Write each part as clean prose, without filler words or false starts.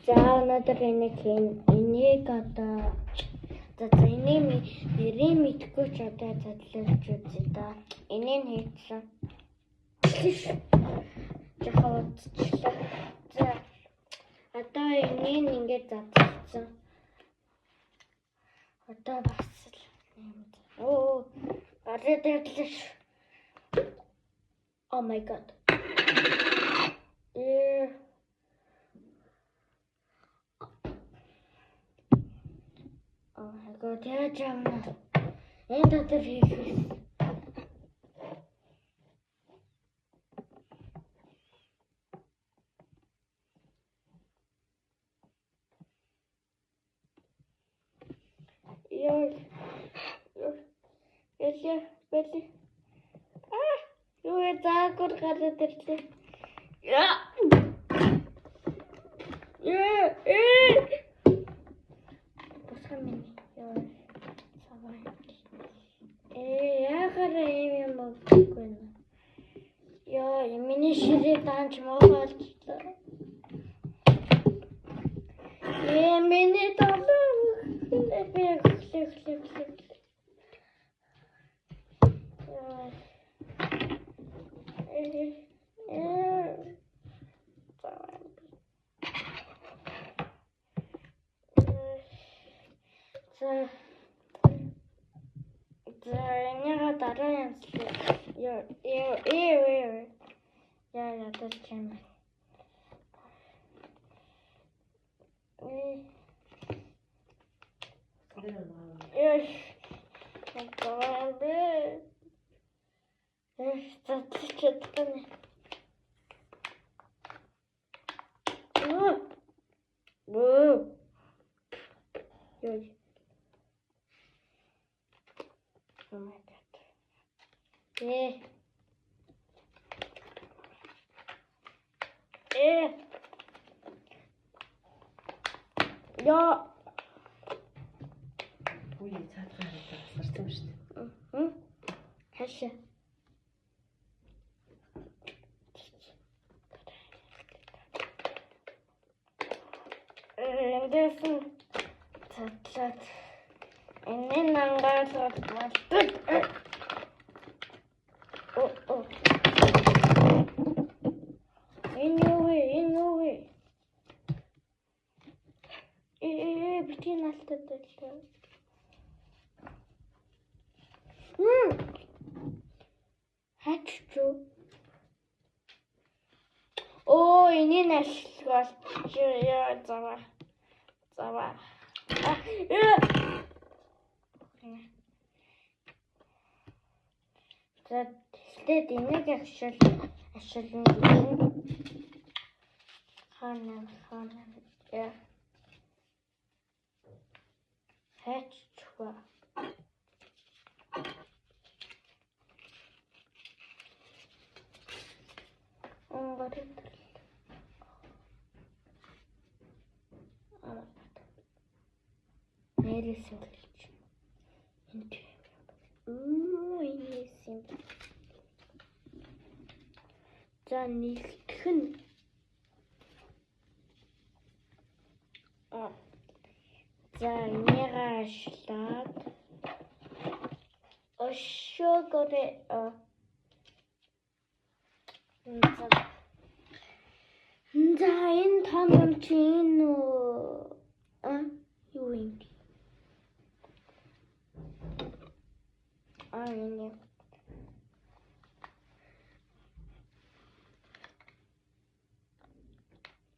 За өнөөдөр энийг одоо энийг нэрийг мэдгүй ч одоо задлуулж үзье да. Энийг хийсэн. Жахаа удчихлаа. За одоо энийг ингээд задлуулсан. Одоо бас л гараад ирлээ. Oh my god. Oh my god, яаж юм бэ? Энд дотор хийх. Бэлээ. Юу заагур гараад ирлээ. Босгоо минь. Яагаад юм бэ? Миний ширээ даанч моголчлаа. Миний толгой. Энийг дараа ямслаа. Ядаж юм. Oh my god. Ui, цаатгаар тасарсан шүү дээ. Хашаа. Эндэсэн цатлаад энэ нангаалаад малтад. Энэ битгий налтад байлаа. Хаччуу. Энийг ашиглаж заваа. За тэгээд энийг ашиглана гэсэн. Ханаа. Хаччуу. Нэрсэн гэлж. Энд нэрсэн. За нэгтгэх нь. За энийг ашиглаад өшөөгөө за энэ том юм чинь юу юм бэ?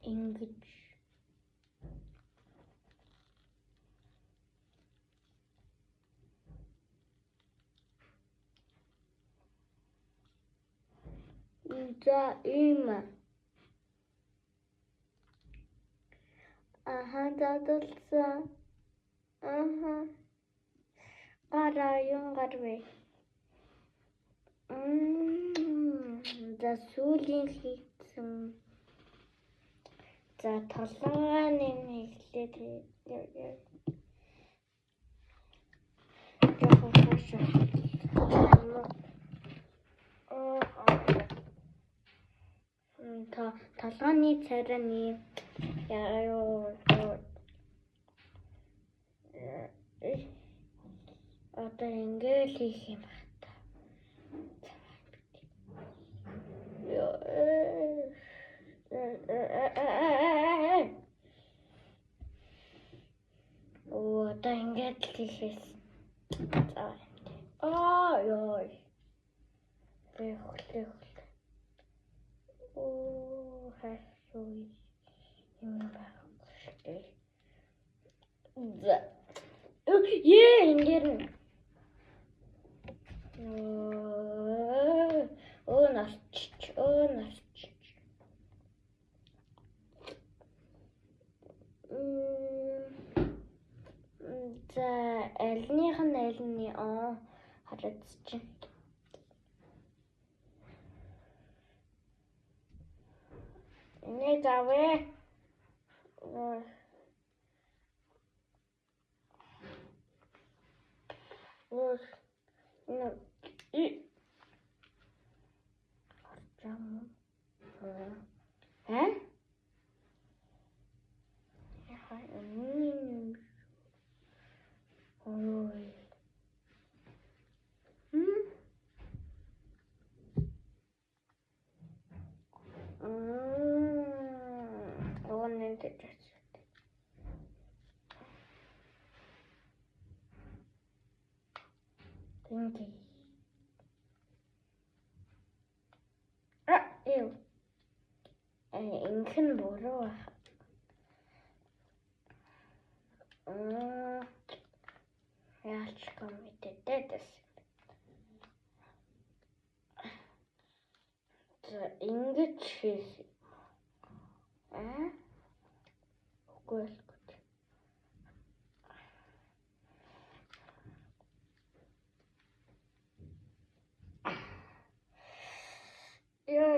Энэ ингэж за ийм дадалсан гарвэ. За сүүлийн хийсэн. За толгойн нэглээд толгойн царай Одоо ингээл хийх юм байна та. Одоо ингээд хийхээс. Ёо. Лэх. Хашгүй юм байна. Ингээд. Насч. За, альных нь альны харагдчих. Нэг авээ. Инхэн буруу. Яач комитетээс. За ингэж хийх. Үгүй л. Яа.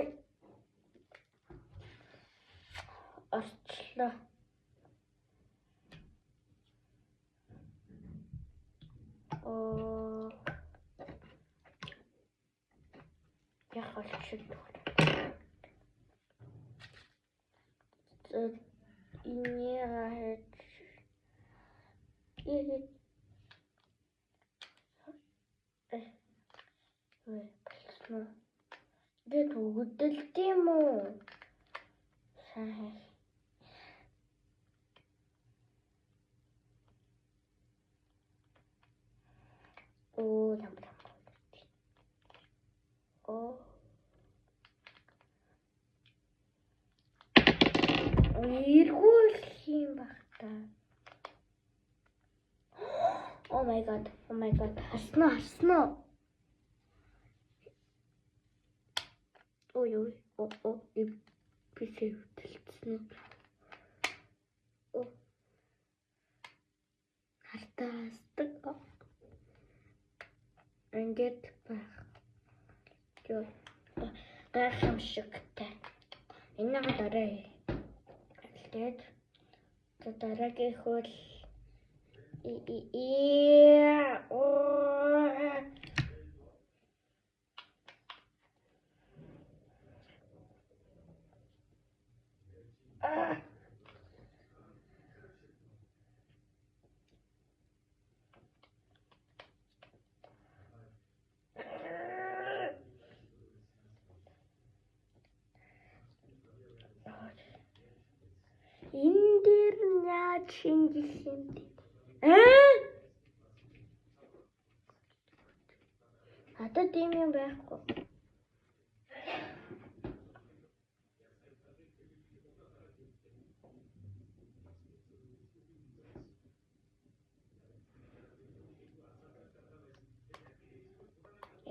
Орчлоо. Яг олчихлоо. Инераhet. Болсноо. Дэд үгдэлт юм уу? Сайн. Ям. Иргүүл юм багта. Oh my god. Хаснаа. Ой. Бисээ хөдөлсөн. Хартаасдаг. Ингээд байх. Гайхамшигтай. Энэ дараа. Тэгээд дараагийн хөл энэ дэр яаж шинжих юм бэ? Надад тийм юм байхгүй.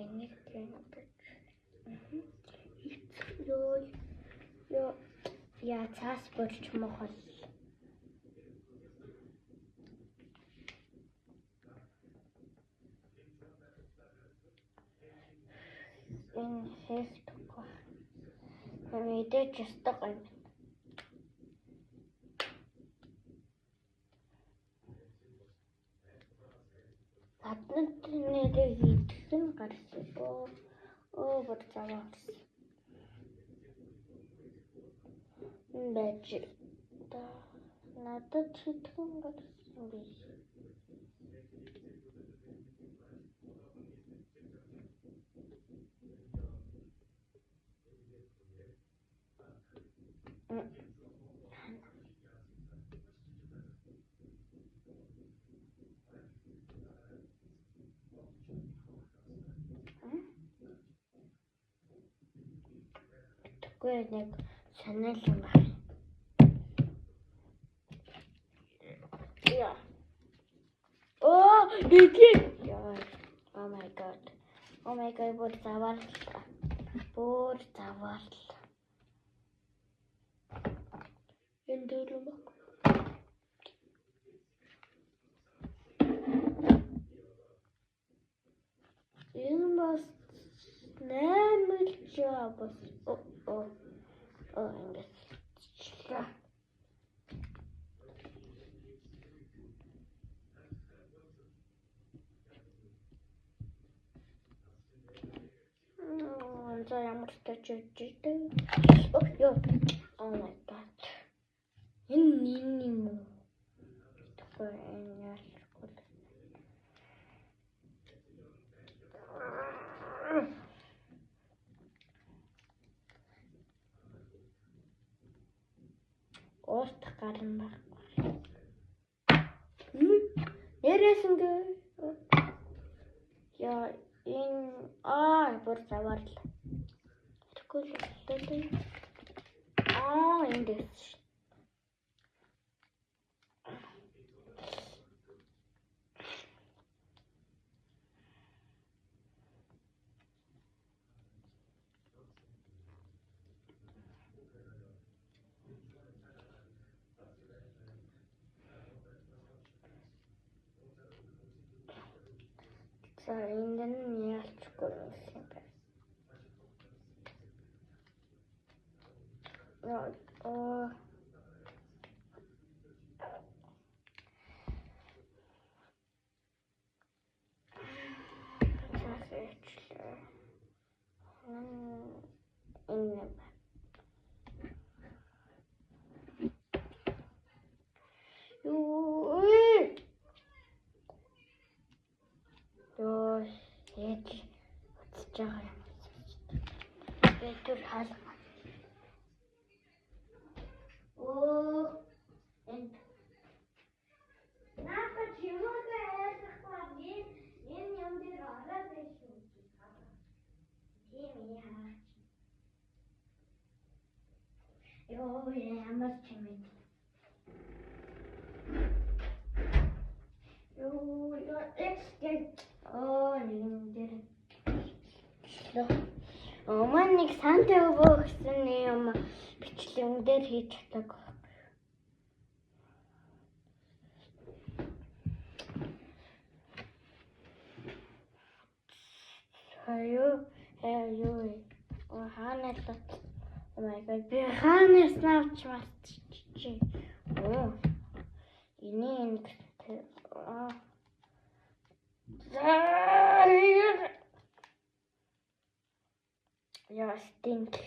Энийг тийм ёо яа цаас болж мохол. Энэ хэвтгүй. Мэдээж ястаг юм. Аднад нэрээ хийх нь гарсан. Бүр заваа. Бэж та надад читгэн гарсан биш. Тэгэхгүй нэг санаал юм байна. Яа. Oh, итгэв. Яа. Oh my god. Бүр заваарлаа. Энэ дээр юм баг. Энэ бас нэмэл жабас. Ингэж. За ямар ч тач үжигтэй. Ёо. Oh my god. Энэ юм уу? Тэгэхгүй энэ яахгүй. Уустах гарна байхгүй. Нэрээс ингээ. Яа энэ бүр заваарлаа. Тэгэхгүй л энэ дэс. За энэ нь яалчгүй юм байна. Бэтэр хаал. Энд. Наача чимээгээ яахгүй энэ юм дээр ороод байсан. Тийм яа. Ямар чимээ. Нэг дээр. Мань нэг сантай өгөө гэсэн юм бичлэгэн дээр хийж чаддаг. Хаяа. Хаанаас Oh my god, би хаанаас навч марччих. Энэ Я stink.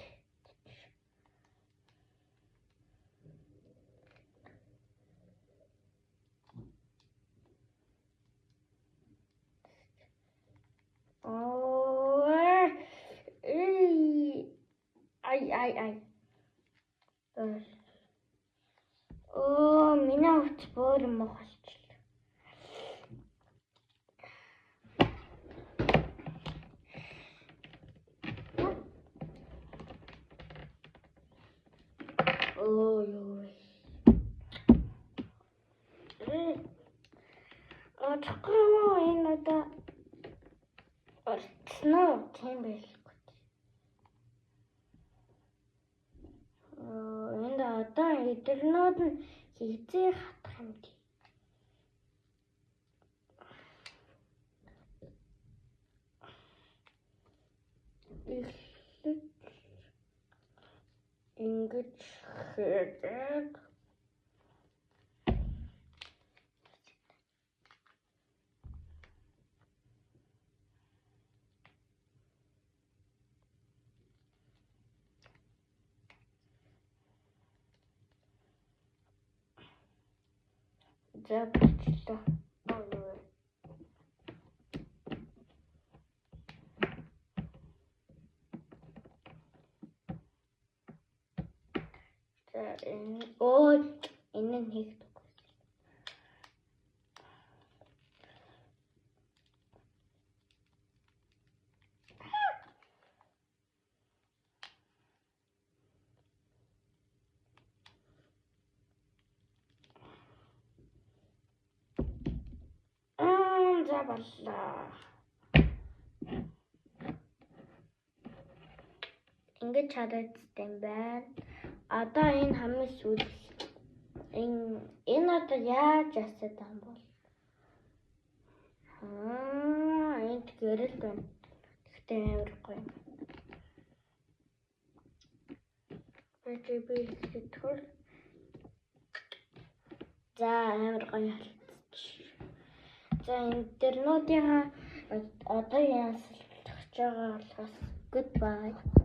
Ай. Меня утбор мохолчлаа. Чакраа энэ одоо орцноо тийм байлгүй. Энд одоо эдгэрнүүд нь хизээ хатах юм тий. Ингэж хийдэг. Започта. Энэ нь хийх. боллоо. Ингэж харагдсан юм байна. Одоо энэ хамгийн сүүл энэ одоо яаж асаад юм бол? Энд гэрэл байна. Гэхдээ амар гоё. Би сэтгэл. За амар гоё болчих. За интернетийн одоо яасан гэж байгаа болохоос goodbye.